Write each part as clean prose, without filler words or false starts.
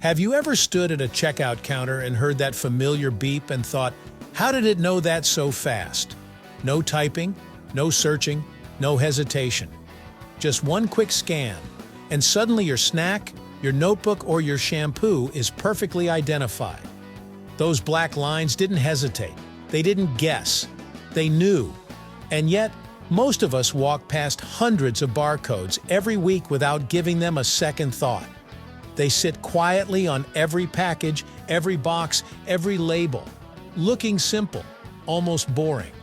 Have you ever stood at a checkout counter and heard that familiar beep and thought, how did it know that so fast? No typing, no searching, no hesitation. Just one quick scan, and suddenly your snack, your notebook, or your shampoo is perfectly identified. Those black lines didn't hesitate. They didn't guess. They knew. And yet, most of us walk past hundreds of barcodes every week without giving them a second thought. They sit quietly on every package, every box, every label, looking simple, almost boring.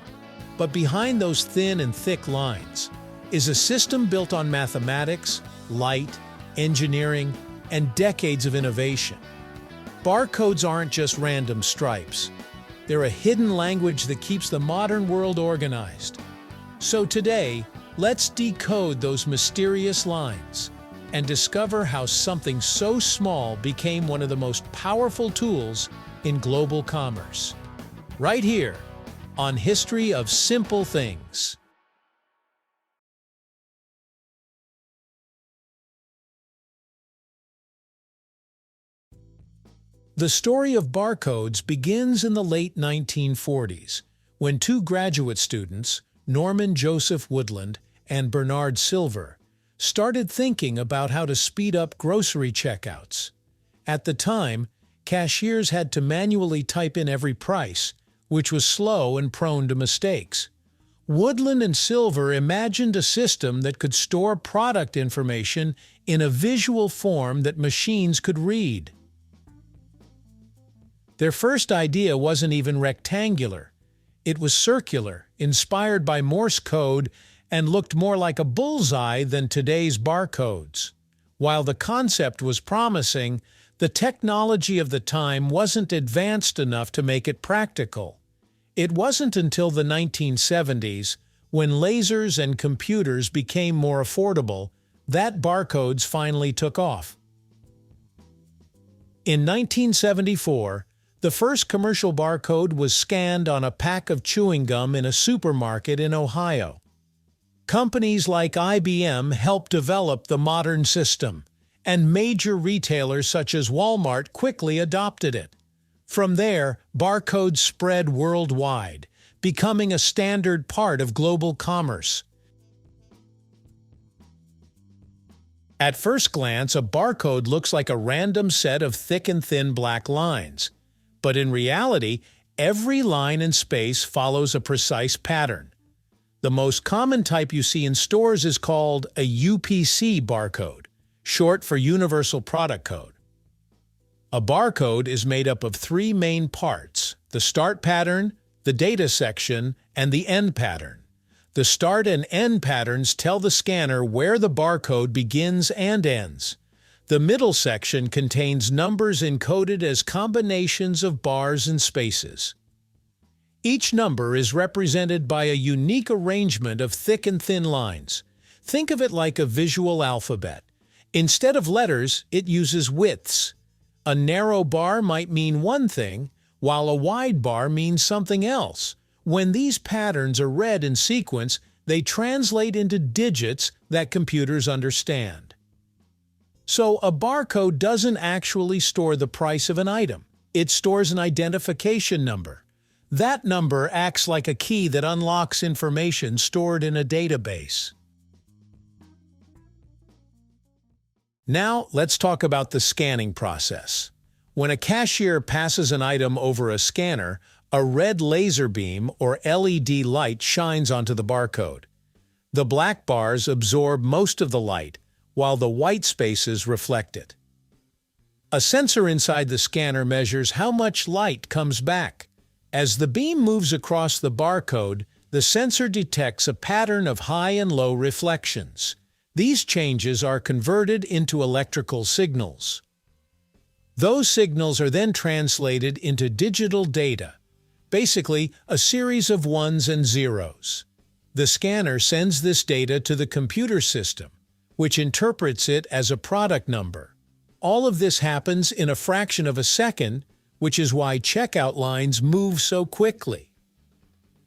But behind those thin and thick lines is a system built on mathematics, light, engineering, and decades of innovation. Barcodes aren't just random stripes. They're a hidden language that keeps the modern world organized. So today, let's decode those mysterious lines and discover how something so small became one of the most powerful tools in global commerce. Right here on History of Simple Things. The story of barcodes begins in the late 1940s, when two graduate students, Norman Joseph Woodland and Bernard Silver, started thinking about how to speed up grocery checkouts. At the time, cashiers had to manually type in every price, which was slow and prone to mistakes. Woodland and Silver imagined a system that could store product information in a visual form that machines could read. Their first idea wasn't even rectangular. It was circular, inspired by Morse code, and looked more like a bullseye than today's barcodes. While the concept was promising, the technology of the time wasn't advanced enough to make it practical. It wasn't until the 1970s, when lasers and computers became more affordable, that barcodes finally took off. In 1974, the first commercial barcode was scanned on a pack of chewing gum in a supermarket in Ohio. Companies like IBM helped develop the modern system, and major retailers such as Walmart quickly adopted it. From there, barcodes spread worldwide, becoming a standard part of global commerce. At first glance, a barcode looks like a random set of thick and thin black lines. But in reality, every line and space follows a precise pattern. The most common type you see in stores is called a UPC barcode, short for Universal Product Code. A barcode is made up of three main parts: the start pattern, the data section, and the end pattern. The start and end patterns tell the scanner where the barcode begins and ends. The middle section contains numbers encoded as combinations of bars and spaces. Each number is represented by a unique arrangement of thick and thin lines. Think of it like a visual alphabet. Instead of letters, it uses widths. A narrow bar might mean one thing, while a wide bar means something else. When these patterns are read in sequence, they translate into digits that computers understand. So a barcode doesn't actually store the price of an item. It stores an identification number. That number acts like a key that unlocks information stored in a database. Now, let's talk about the scanning process. When a cashier passes an item over a scanner, a red laser beam or LED light shines onto the barcode. The black bars absorb most of the light, while the white spaces reflect it. A sensor inside the scanner measures how much light comes back. As the beam moves across the barcode, the sensor detects a pattern of high and low reflections. These changes are converted into electrical signals. Those signals are then translated into digital data, basically a series of ones and zeros. The scanner sends this data to the computer system, which interprets it as a product number. All of this happens in a fraction of a second, which is why checkout lines move so quickly.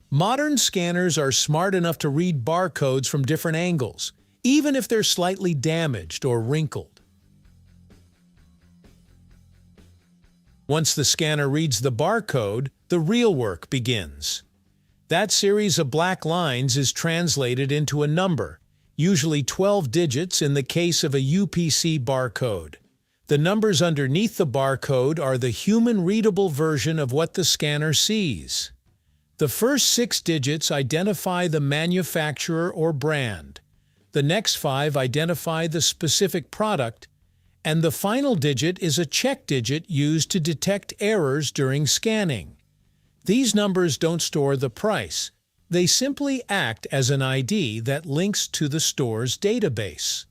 Modern scanners are smart enough to read barcodes from different angles, even if they're slightly damaged or wrinkled. Once the scanner reads the barcode, the real work begins. That series of black lines is translated into a number, usually 12 digits in the case of a UPC barcode. The numbers underneath the barcode are the human-readable version of what the scanner sees. The first 6 digits identify the manufacturer or brand. The next 5 identify the specific product, and the final digit is a check digit used to detect errors during scanning. These numbers don't store the price. They simply act as an ID that links to the store's database.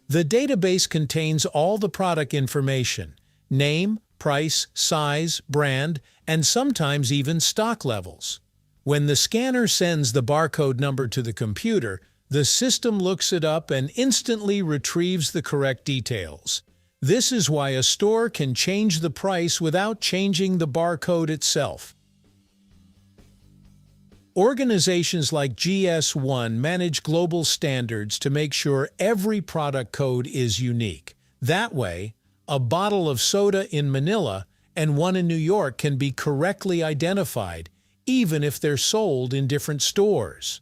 The database contains all the product information: name, price, size, brand, and sometimes even stock levels. When the scanner sends the barcode number to the computer, the system looks it up and instantly retrieves the correct details. This is why a store can change the price without changing the barcode itself. Organizations like GS1 manage global standards to make sure every product code is unique. That way, a bottle of soda in Manila and one in New York can be correctly identified, even if they're sold in different stores.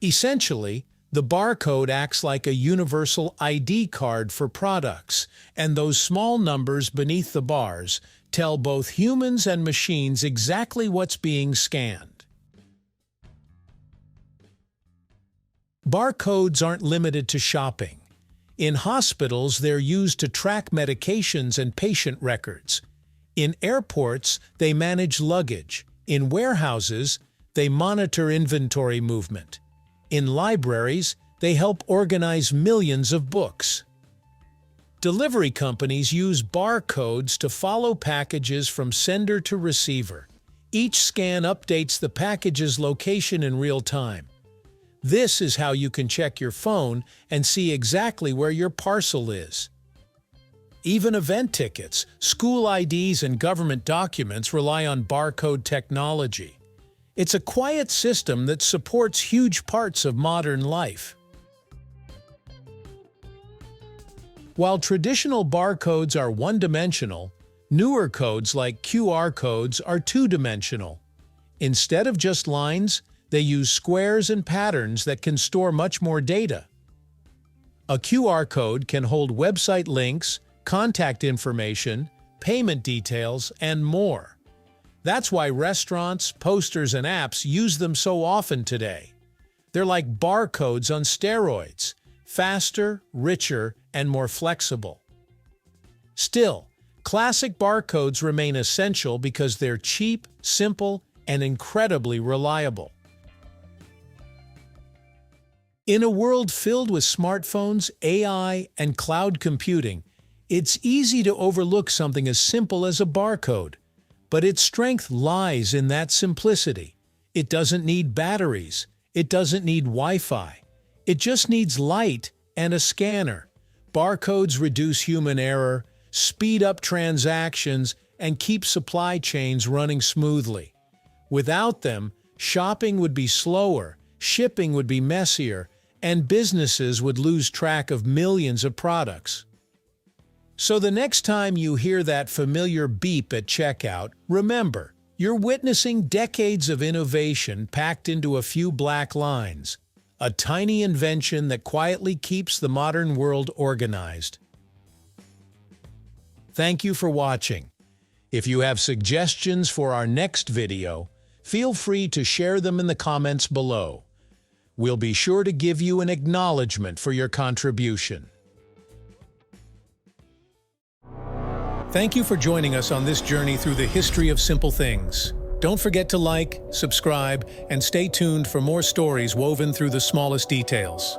Essentially, the barcode acts like a universal ID card for products, and those small numbers beneath the bars tell both humans and machines exactly what's being scanned. Barcodes aren't limited to shopping. In hospitals, they're used to track medications and patient records. In airports, they manage luggage. In warehouses, they monitor inventory movement. In libraries, they help organize millions of books. Delivery companies use barcodes to follow packages from sender to receiver. Each scan updates the package's location in real time. This is how you can check your phone and see exactly where your parcel is. Even event tickets, school IDs, and government documents rely on barcode technology. It's a quiet system that supports huge parts of modern life. While traditional barcodes are one-dimensional, newer codes like QR codes are two-dimensional. Instead of just lines, they use squares and patterns that can store much more data. A QR code can hold website links, contact information, payment details, and more. That's why restaurants, posters, and apps use them so often today. They're like barcodes on steroids, faster, richer, and more flexible. Still, classic barcodes remain essential because they're cheap, simple, and incredibly reliable. In a world filled with smartphones, AI, and cloud computing, it's easy to overlook something as simple as a barcode. But its strength lies in that simplicity. It doesn't need batteries. It doesn't need Wi-Fi. It just needs light and a scanner. Barcodes reduce human error, speed up transactions, and keep supply chains running smoothly. Without them, shopping would be slower, shipping would be messier, and businesses would lose track of millions of products. So the next time you hear that familiar beep at checkout, remember, you're witnessing decades of innovation packed into a few black lines, a tiny invention that quietly keeps the modern world organized. Thank you for watching. If you have suggestions for our next video, feel free to share them in the comments below. We'll be sure to give you an acknowledgement for your contribution. Thank you for joining us on this journey through the history of simple things. Don't forget to like, subscribe, and stay tuned for more stories woven through the smallest details.